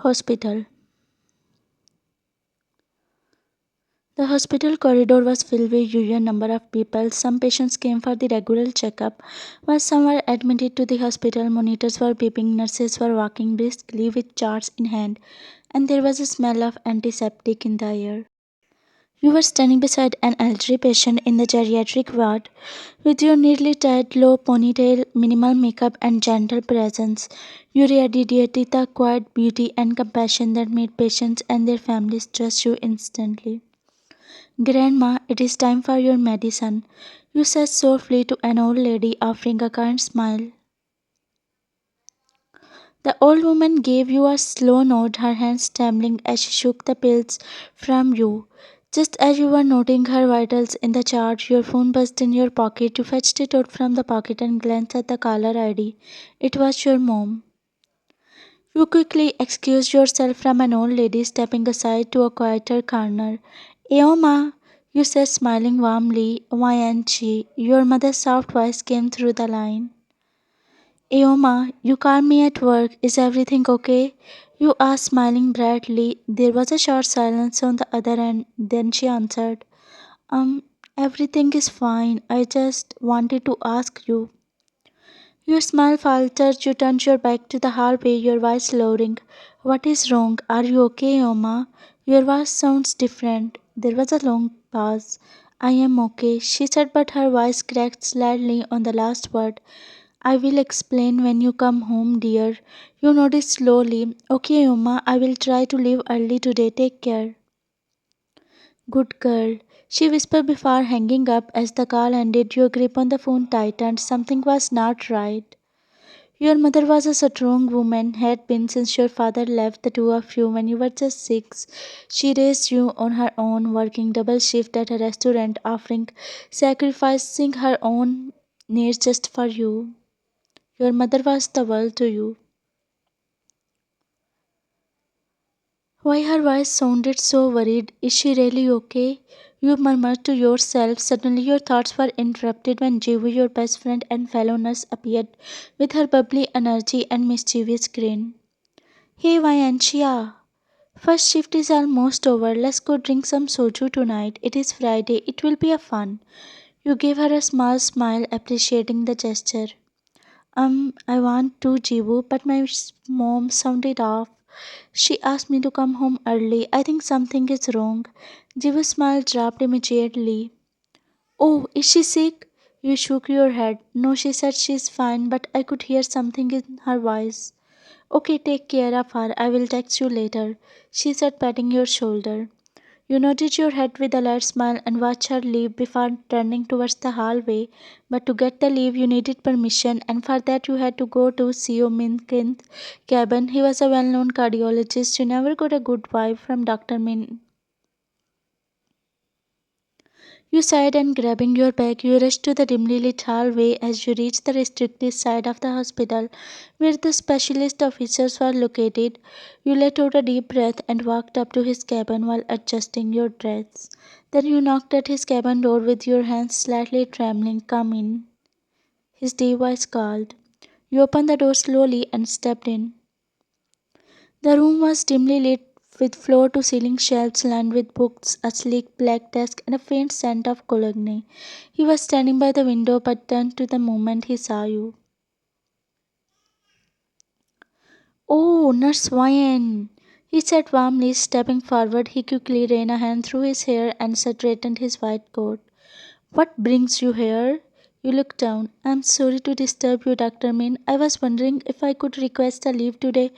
Hospital. The hospital corridor was filled with a huge number of people. Some patients came for the regular checkup, while some were admitted to the hospital. Monitors were beeping, nurses were walking briskly with charts in hand, and there was a smell of antiseptic in the air. You were standing beside an elderly patient in the geriatric ward. With your neatly tied low ponytail, minimal makeup, and gentle presence, you radiated the quiet beauty and compassion that made patients and their families trust you instantly. Grandma, it is time for your medicine, you said softly to an old lady, offering a kind smile. The old woman gave you a slow nod, her hands trembling as she shook the pills from you. Just as you were noting her vitals in the chart, your phone buzzed in your pocket. You fetched it out from the pocket and glanced at the caller ID. It was your mom. You quickly excused yourself from an old lady, stepping aside to a quieter corner. Eoma, you said, smiling warmly. Why ain't she? Your mother's soft voice came through the line. Eoma, you called me at work. Is everything okay? You asked, smiling brightly. There was a short silence on the other end. Then she answered, Um, everything is fine. I just wanted to ask you. Your smile faltered. You turned your back to the hallway, your voice lowering. What is wrong? Are you okay, Oma? Your voice sounds different. There was a long pause. I am okay, she said, but her voice cracked slightly on the last word. I will explain when you come home, dear. You nodded slowly. Okay, Oma, I will try to leave early today. Take care. Good girl, she whispered before hanging up. As the call ended, your grip on the phone tightened. Something was not right. Your mother was a strong woman, had been since your father left the two of you when you were just 6. She raised you on her own, working double shift at a restaurant, offering, sacrificing her own needs just for you. Your mother was the world to you. Why her voice sounded so worried? Is she really okay? You murmured to yourself. Suddenly your thoughts were interrupted when Jivu, your best friend and fellow nurse, appeared with her bubbly energy and mischievous grin. Hey Vayantia, first shift is almost over. Let's go drink some soju tonight. It is Friday. It will be a fun. You gave her a small smile, appreciating the gesture. I want to, Jivu, but my mom sounded off. She asked me to come home early. I think something is wrong. Jivu's smile dropped immediately. Oh, is she sick? You shook your head. No, she said she's fine, but I could hear something in her voice. Okay, take care of her. I will text you later, she said, patting your shoulder. You nodded your head with a light smile and watched her leave before turning towards the hallway. But to get the leave, you needed permission, and for that, you had to go to Seo Minkin's cabin. He was a well known cardiologist. You never got a good vibe from Dr. Min. You sighed and grabbing your bag, you rushed to the dimly lit hallway. As you reached the restricted side of the hospital where the specialist officers were located. You let out a deep breath and walked up to his cabin while adjusting your dress. Then you knocked at his cabin door with your hands slightly trembling. Come in, his deep voice called. You opened the door slowly and stepped in. The room was dimly lit with floor to ceiling shelves lined with books, a sleek black desk, and a faint scent of cologne. He was standing by the window but turned to the moment he saw you. Oh, Nurse Wyan, he said warmly, stepping forward. He quickly ran a hand through his hair and straightened his white coat. What brings you here? You looked down. I'm sorry to disturb you, Dr. Min. I was wondering if I could request a leave today.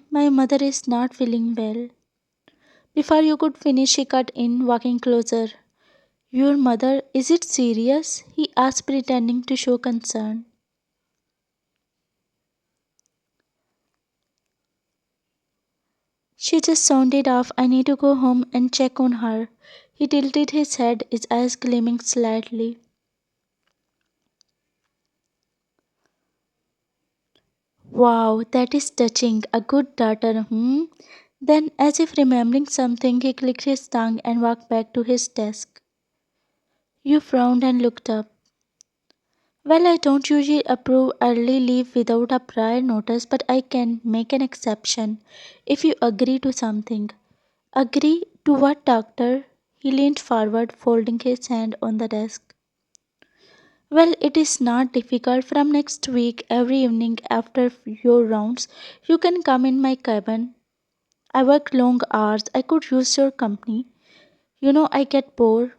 My mother is not feeling well. Before you could finish, he cut in, walking closer. Your mother, is it serious? He asked, pretending to show concern. She just sounded off. I need to go home and check on her. He tilted his head, his eyes gleaming slightly. Wow, that is touching. A good daughter, hmm? Then, as if remembering something, he clicked his tongue and walked back to his desk. You frowned and looked up. Well, I don't usually approve early leave without a prior notice, but I can make an exception if you agree to something. Agree to what, doctor? He leaned forward, folding his hand on the desk. Well, it is not difficult. From next week, every evening after your rounds, you can come in my cabin. I work long hours. I could use your company. I get bored.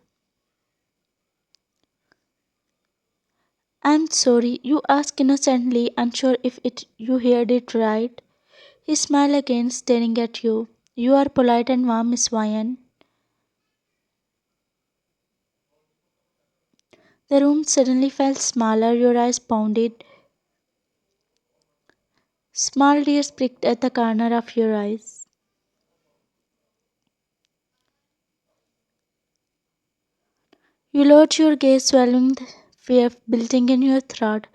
I'm sorry, you ask innocently, unsure if you heard it right. He smiled again, staring at you. You are polite and warm, Miss Ryan. The room suddenly felt smaller, your eyes pounded. Small tears pricked at the corner of your eyes. You lowered your gaze, swallowing the fear building in your throat.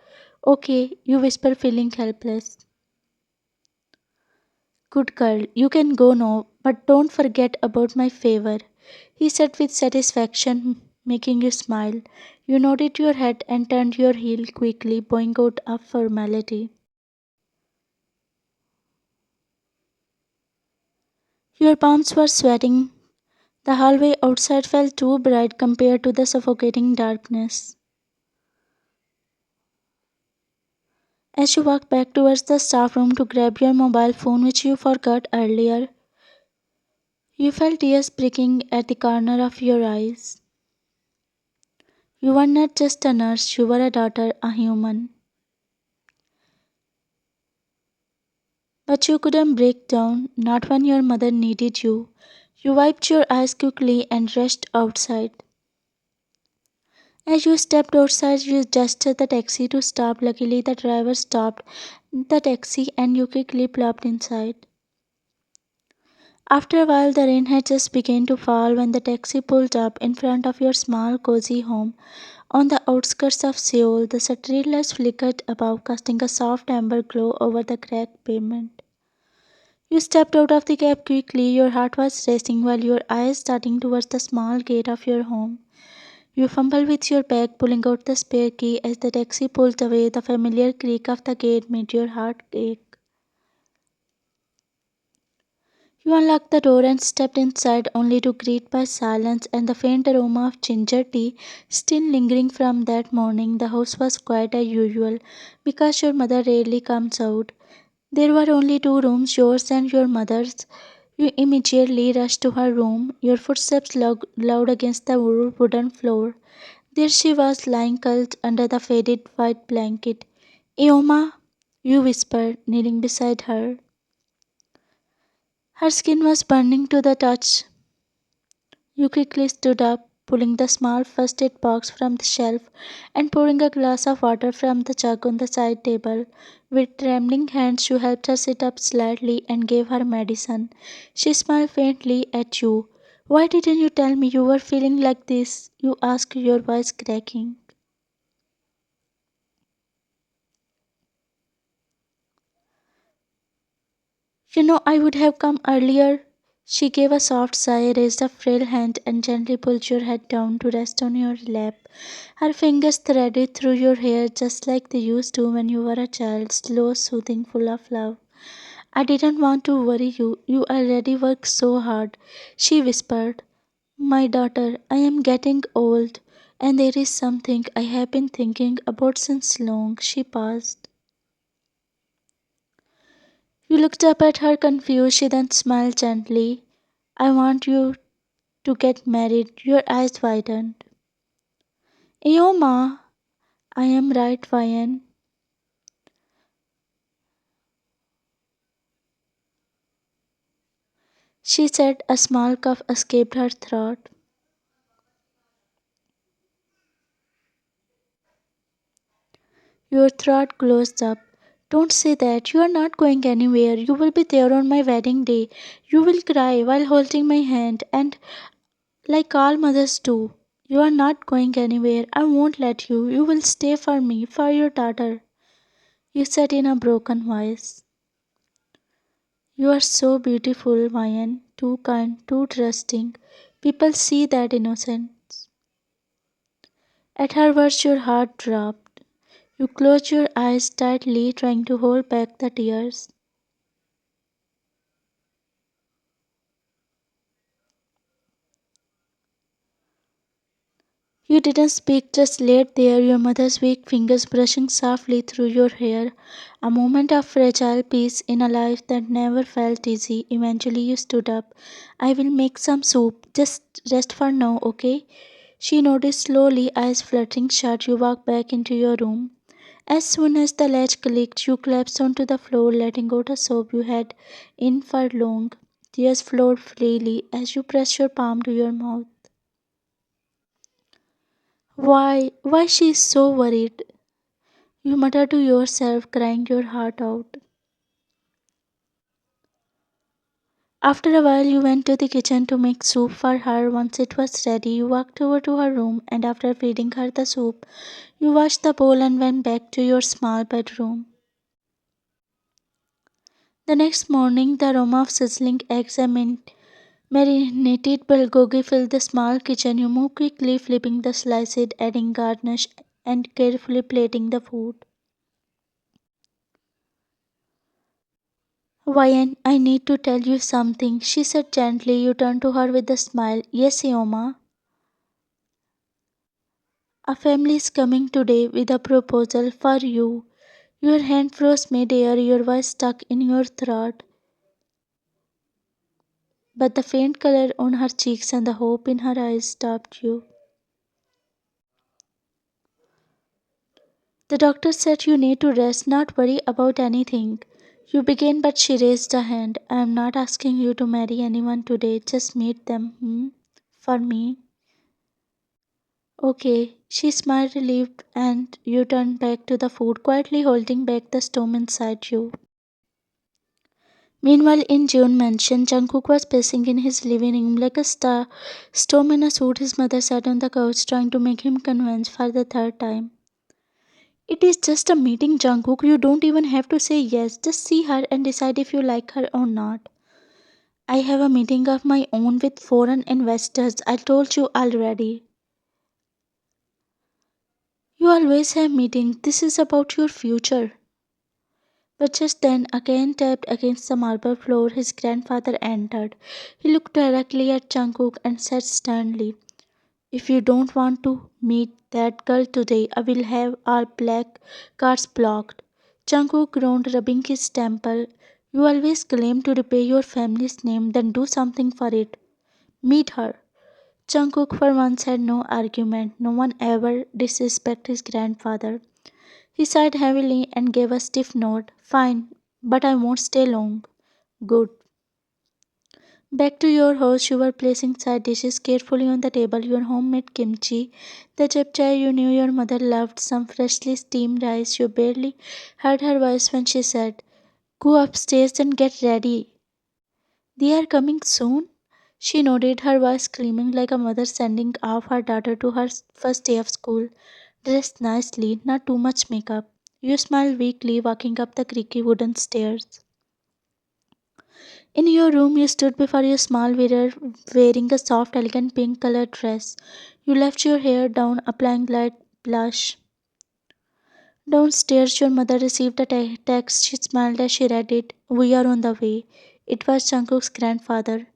Okay, you whisper, feeling helpless. Good girl, you can go now, but don't forget about my favor, he said with satisfaction, making you smile. You nodded your head and turned your heel quickly, bowing out of formality. Your palms were sweating. The hallway outside felt too bright compared to the suffocating darkness. As you walked back towards the staff room to grab your mobile phone, which you forgot earlier, you felt tears pricking at the corner of your eyes. You were not just a nurse, you were a daughter, a human. But you couldn't break down, not when your mother needed you. You wiped your eyes quickly and rushed outside. As you stepped outside, you gestured the taxi to stop. Luckily, the driver stopped the taxi and you quickly plopped inside. After a while, the rain had just begun to fall when the taxi pulled up in front of your small, cozy home. On the outskirts of Seoul, the streetlights flickered above, casting a soft amber glow over the cracked pavement. You stepped out of the cab quickly, your heart was racing while your eyes darting towards the small gate of your home. You fumbled with your bag, pulling out the spare key as the taxi pulled away. The familiar creak of the gate made your heart ache. You unlocked the door and stepped inside only to greet by silence and the faint aroma of ginger tea still lingering from that morning. The house was quiet as usual because your mother rarely comes out. There were only two rooms, yours and your mother's. You immediately rushed to her room, your footsteps loud against the wooden floor. There she was, lying curled under the faded white blanket. Eoma, you whispered, kneeling beside her. Her skin was burning to the touch. You quickly stood up, pulling the small first aid box from the shelf and pouring a glass of water from the jug on the side table. With trembling hands, you helped her sit up slightly and gave her medicine. She smiled faintly at you. Why didn't you tell me you were feeling like this? You asked, your voice cracking. I would have come earlier. She gave a soft sigh, raised a frail hand, and gently pulled your head down to rest on your lap. Her fingers threaded through your hair just like they used to when you were a child, slow, soothing, full of love. I didn't want to worry you. You already work so hard, she whispered. My daughter, I am getting old, and there is something I have been thinking about since long. She paused. You looked up at her confused. She then smiled gently. I want you to get married. Your eyes widened. Eoma, I am right, Vian. She said. A small cough escaped her throat. Your throat closed up. Don't say that. You are not going anywhere. You will be there on my wedding day. You will cry while holding my hand, and like all mothers do. You are not going anywhere. I won't let you. You will stay for me, for your daughter. You said in a broken voice. You are so beautiful, Mayan. Too kind, too trusting. People see that innocence. At her words, your heart dropped. You close your eyes tightly, trying to hold back the tears. You didn't speak, just laid there, your mother's weak fingers brushing softly through your hair. A moment of fragile peace in a life that never felt easy. Eventually, you stood up. I will make some soup. Just rest for now, okay? She nodded slowly, eyes fluttering shut. You walked back into your room. As soon as the latch clicked, you collapsed onto the floor, letting out a sob you had in for long. Tears flowed freely as you pressed your palm to your mouth. Why she is so worried? You muttered to yourself, crying your heart out. After a while, you went to the kitchen to make soup for her. Once it was ready, you walked over to her room and after feeding her the soup, you washed the bowl and went back to your small bedroom. The next morning, the aroma of sizzling eggs and marinated bulgogi filled the small kitchen. You moved quickly, flipping the slices, adding garnish, and carefully plating the food. Why, I need to tell you something, she said gently. You turned to her with a smile. Yes, Yoma. A family is coming today with a proposal for you. Your hand froze mid-air, your voice stuck in your throat, but the faint color on her cheeks and the hope in her eyes stopped you. The doctor said you need to rest, not worry about anything. You began, but she raised a hand. I am not asking you to marry anyone today, just meet them, for me. Okay, she smiled relieved and you turned back to the food, quietly holding back the storm inside you. Meanwhile, in Jeon mansion, Jungkook was pacing in his living room like a storm in a suit. His mother sat on the couch, trying to make him convince for the third time. It is just a meeting, Jungkook. You don't even have to say yes. Just see her and decide if you like her or not. I have a meeting of my own with foreign investors. I told you already. You always have meetings. This is about your future. But just then, again tapped against the marble floor, his grandfather entered. He looked directly at Jungkook and said sternly, if you don't want to meet that girl today, I will have all black cards blocked. Jungkook groaned, rubbing his temple. You always claim to repay your family's name, then do something for it. Meet her. Jungkook for once had no argument. No one ever disrespected his grandfather. He sighed heavily and gave a stiff nod. Fine, but I won't stay long. Good. Back to your house, you were placing side dishes carefully on the table. Your homemade kimchi, the japchae you knew your mother loved, some freshly steamed rice. You barely heard her voice when she said, go upstairs and get ready. They are coming soon? She nodded, her voice gleaming like a mother sending off her daughter to her first day of school. Dressed nicely, not too much makeup. You smiled weakly, walking up the creaky wooden stairs. In your room, you stood before your small mirror wearing a soft, elegant pink colored dress. You left your hair down, applying light blush. Downstairs, your mother received a text. She smiled as she read it. We are on the way. It was Jungkook's grandfather.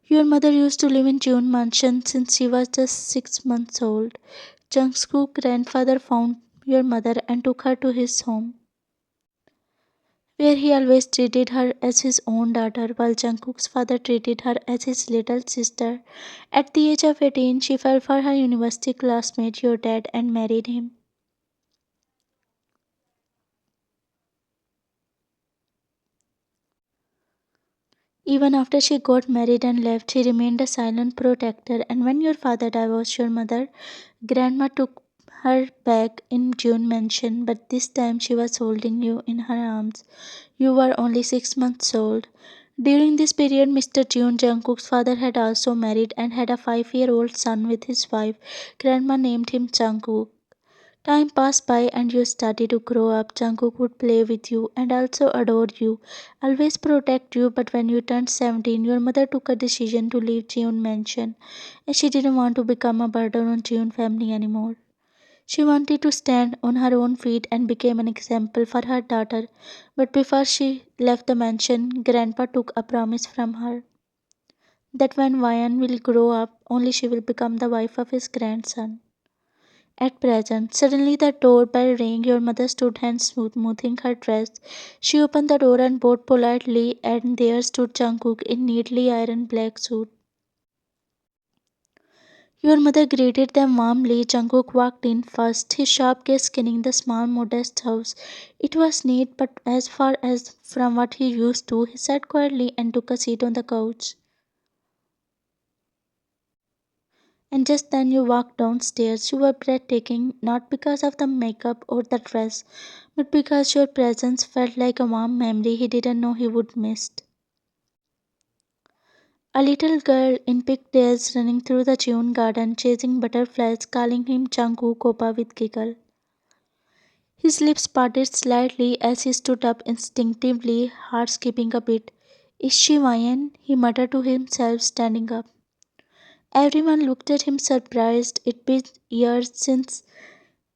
Your mother used to live in Jeon Mansion since she was just 6 months old. Jungkook's grandfather found your mother and took her to his home, where he always treated her as his own daughter, while Jungkook's father treated her as his little sister. At the age of 18, she fell for her university classmate, your dad, and married him. Even after she got married and left, he remained a silent protector. And when your father divorced your mother, Grandma took her back in June mansion, but this time she was holding you in her arms. You were only 6 months old. During this period, Mr. Jeon Jungkook's father had also married and had a 5-year-old son with his wife. Grandma named him Jungkook. Time passed by and you started to grow up. Jungkook would play with you and also adore you, always protect you. But when you turned 17, your mother took a decision to leave Jeon mansion, and she didn't want to become a burden on Jeon family anymore. She wanted to stand on her own feet and become an example for her daughter, but before she left the mansion, Grandpa took a promise from her that when Vian will grow up, only she will become the wife of his grandson. At present, suddenly the doorbell rang. Your mother stood and smoothing her dress. She opened the door and bowed politely, and there stood Jungkook in neatly ironed black suit. Your mother greeted them warmly. Jungkook walked in first, his sharp gaze scanning the small, modest house. It was neat, but as far as from what he used to, he sat quietly and took a seat on the couch. And just then you walked downstairs. You were breathtaking, not because of the makeup or the dress, but because your presence felt like a warm memory he didn't know he would miss. A little girl in pigtails running through the June garden, chasing butterflies, calling him Jungkook with giggle. His lips parted slightly as he stood up instinctively, heart skipping a beat. Is she Vian? He muttered to himself, standing up. Everyone looked at him surprised. It'd been years since,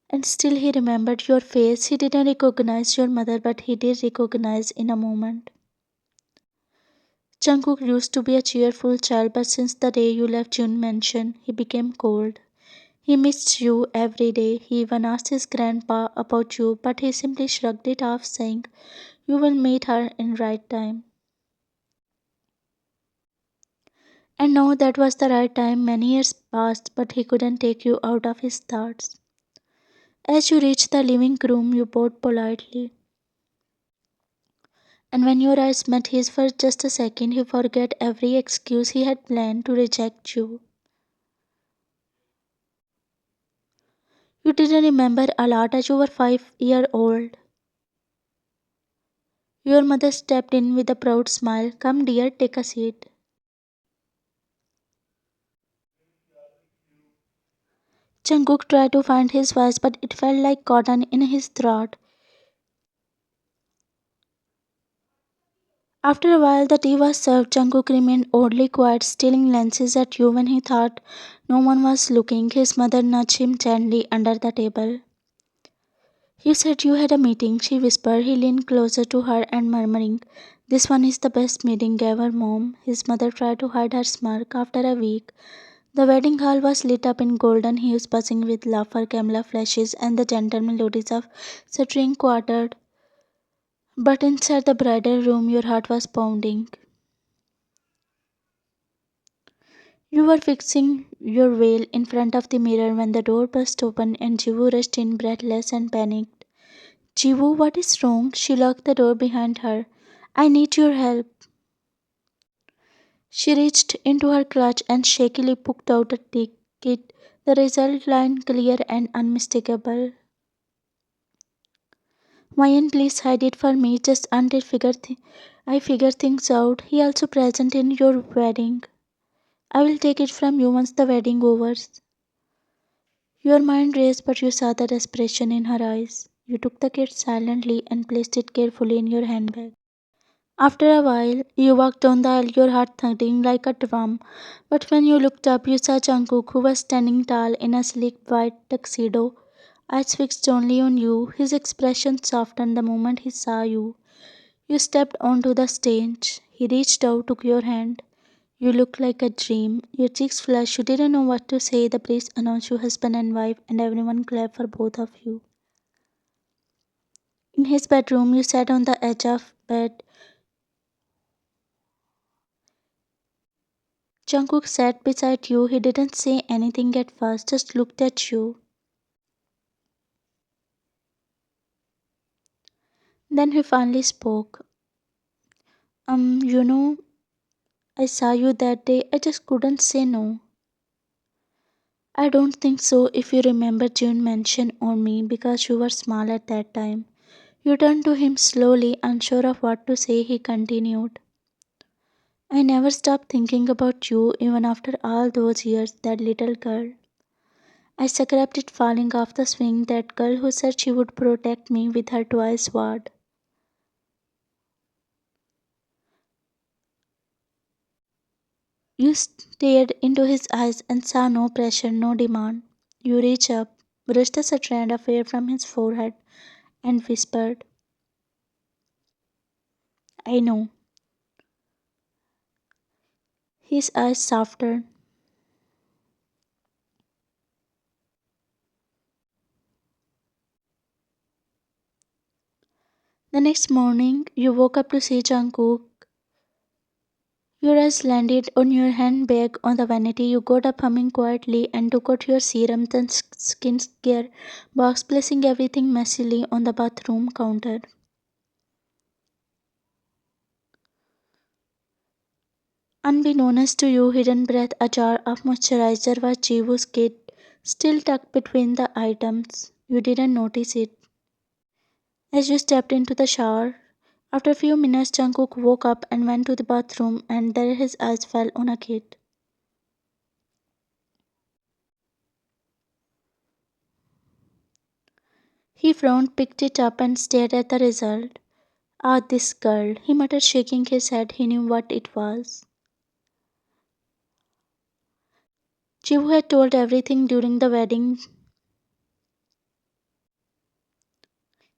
and still he remembered your face. He didn't recognize your mother, but he did recognize in a moment. Jungkook used to be a cheerful child, but since the day you left June Mansion, he became cold. He missed you every day. He even asked his grandpa about you, but he simply shrugged it off, saying, "You will meet her in right time." And now that was the right time. Many years passed, but he couldn't take you out of his thoughts. As you reached the living room, you bowed politely. And when your eyes met his for just a second, he forgot every excuse he had planned to reject you. You didn't remember a lot as you were 5 years old. Your mother stepped in with a proud smile. Come, dear, take a seat. Jungkook tried to find his voice, but it felt like cotton in his throat. After a while, the tea was served. Jungkook remained oddly quiet, stealing glances at you when he thought no one was looking. His mother nudged him gently under the table. You said you had a meeting, she whispered. He leaned closer to her and murmuring, "This one is the best meeting ever, Mom." His mother tried to hide her smirk. After a week, the wedding hall was lit up in golden hues, buzzing with laughter, camera flashes, and the gentle melodies of string quartered. But inside the bridal room, your heart was pounding. You were fixing your veil in front of the mirror when the door burst open and Jivu rushed in, breathless and panicked. Jivu, what is wrong? She locked the door behind her. I need your help. She reached into her clutch and shakily pulled out a ticket, the result line clear and unmistakable. Mayan, please hide it for me just until I figure things out. He also present in your wedding. I will take it from you once the wedding overs. Your mind raced, but you saw the desperation in her eyes. You took the kit silently and placed it carefully in your handbag. After a while, you walked down the aisle, your heart thumping like a drum. But when you looked up, you saw Jungkook, who was standing tall in a sleek white tuxedo, eyes fixed only on you. His expression softened the moment he saw you. You stepped onto the stage. He reached out, took your hand. You looked like a dream. Your cheeks flushed. You didn't know what to say. The priest announced you husband and wife, and everyone clapped for both of you. In his bedroom, you sat on the edge of bed. Jungkook sat beside you. He didn't say anything at first, just looked at you. Then he finally spoke. You know, I saw you that day. I just couldn't say no. I don't think so. If you remember, June mentioned on me because you were small at that time. You turned to him slowly, unsure of what to say. He continued. I never stopped thinking about you, even after all those years, that little girl. I scrapped it falling off the swing, that girl who said she would protect me with her toy sword. You stared into his eyes and saw no pressure, no demand. You reached up. brushed a strand of hair from his forehead, and whispered, I know. His eyes softened. The next morning, you woke up to see Jungkook. Your eyes landed on your handbag on the vanity. You got up humming quietly and took out your serums and skincare box, placing everything messily on the bathroom counter. Unbeknownst to you, hidden breath, a jar of moisturizer was Jiwoo's kit, still tucked between the items. You didn't notice it. As you stepped into the shower, after a few minutes, Jungkook woke up and went to the bathroom, and there his eyes fell on a kit. He frowned, picked it up, and stared at the result. Ah, this girl, he muttered, shaking his head. He knew what it was. Jiwoo had told everything during the wedding.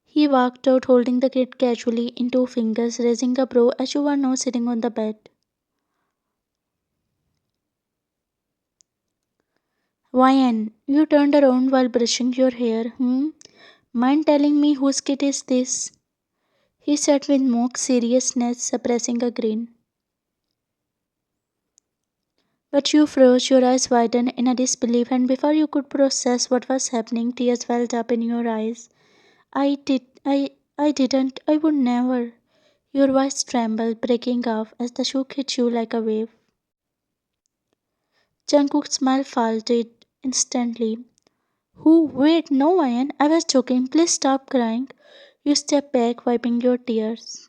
He walked out holding the kit casually in two fingers, raising a brow as you were now sitting on the bed. Wyan, you turned around while brushing your hair. Mind telling me whose kit is this? He said with mock seriousness, suppressing a grin. But you froze, your eyes widened in a disbelief, and before you could process what was happening, tears welled up in your eyes. I didn't, I would never. Your voice trembled, breaking off as the shock hit you like a wave. Jungkook's smile faltered instantly. Who? Wait, no, Ian. I was joking. Please stop crying. You stepped back, wiping your tears.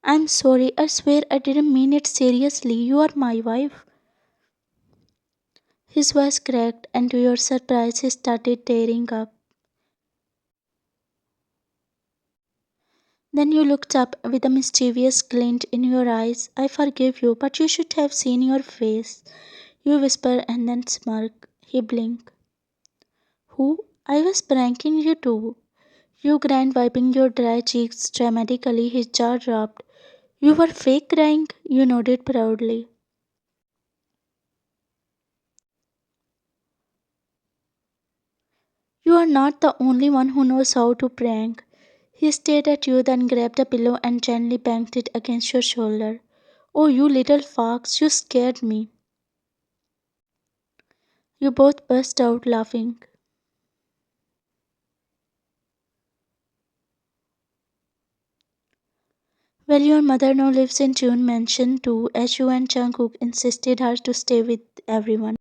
I'm sorry. I swear I didn't mean it seriously. You are my wife. His voice cracked, and to your surprise, he started tearing up. Then you looked up with a mischievous glint in your eyes. I forgive you, but you should have seen your face. You whisper and then smirk. He blinked. Who? I was pranking you too. You grinned, wiping your dry cheeks dramatically. His jaw dropped. You were fake crying? You nodded proudly. You are not the only one who knows how to prank. He stared at you, then grabbed a pillow and gently banged it against your shoulder. Oh, you little fox, you scared me. You both burst out laughing. Well, your mother now lives in June Mansion too, as you and Jungkook insisted her to stay with everyone.